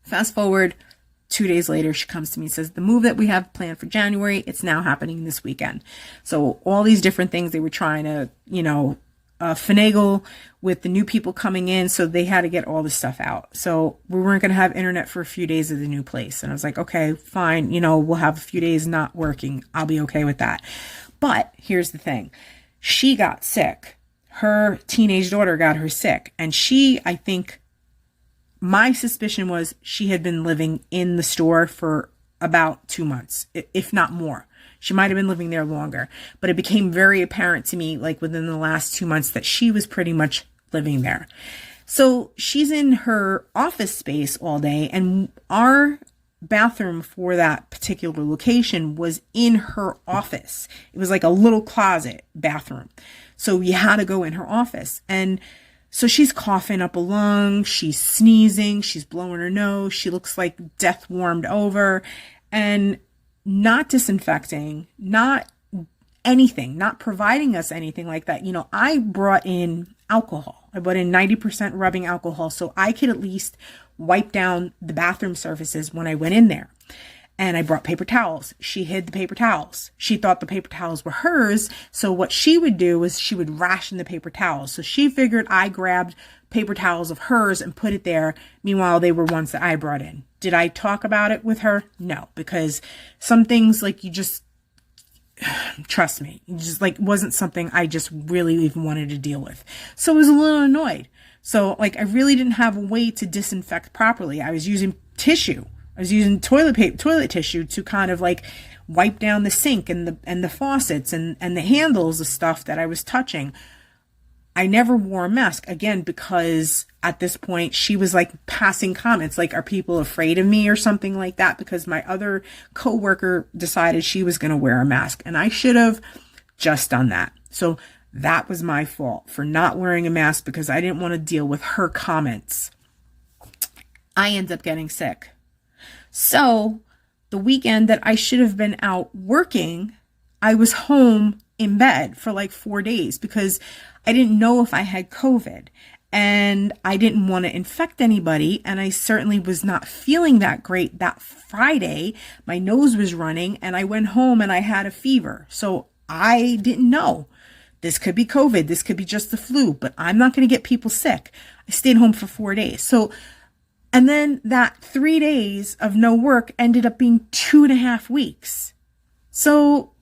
Fast forward 2 days later, she comes to me and says, the move that we have planned for January, it's now happening this weekend. So all these different things they were trying to, finagle with the new people coming in. So they had to get all this stuff out. So we weren't going to have internet for a few days of the new place. And I was like, okay, fine. We'll have a few days not working. I'll be okay with that. But here's the thing. She got sick. Her teenage daughter got her sick. And I think my suspicion was she had been living in the store for about 2 months, if not more. She might have been living there longer, but it became very apparent to me, like within the last 2 months, that she was pretty much living there. So she's in her office space all day, and our bathroom for that particular location was in her office. It was like a little closet bathroom. So you had to go in her office. And so she's coughing up a lung, she's sneezing, she's blowing her nose, she looks like death warmed over, and not disinfecting, not anything, not providing us anything like that. I brought in alcohol. I brought in 90% rubbing alcohol so I could at least wipe down the bathroom surfaces when I went in there. And I brought paper towels. She hid the paper towels. She thought the paper towels were hers. So what she would do was she would ration the paper towels. So she figured I grabbed paper towels of hers and put it there. Meanwhile, they were ones that I brought in. Did I talk about it with her? No, because some things trust me, wasn't something I just really even wanted to deal with. So I was a little annoyed. So I really didn't have a way to disinfect properly. I was using tissue. I was using toilet tissue to kind of wipe down the sink and the faucets and the handles of stuff that I was touching. I never wore a mask, again, because at this point she was passing comments are people afraid of me or something like that, because my other coworker decided she was going to wear a mask, and I should have just done that. So that was my fault for not wearing a mask, because I didn't want to deal with her comments. I ended up getting sick. So the weekend that I should have been out working, I was home in bed for 4 days because I didn't know if I had COVID, and I didn't want to infect anybody. And I certainly was not feeling that great that Friday. My nose was running, and I went home and I had a fever. So I didn't know. This could be COVID. This could be just the flu, but I'm not going to get people sick. I stayed home for 4 days. And then that 3 days of no work ended up being 2.5 weeks. So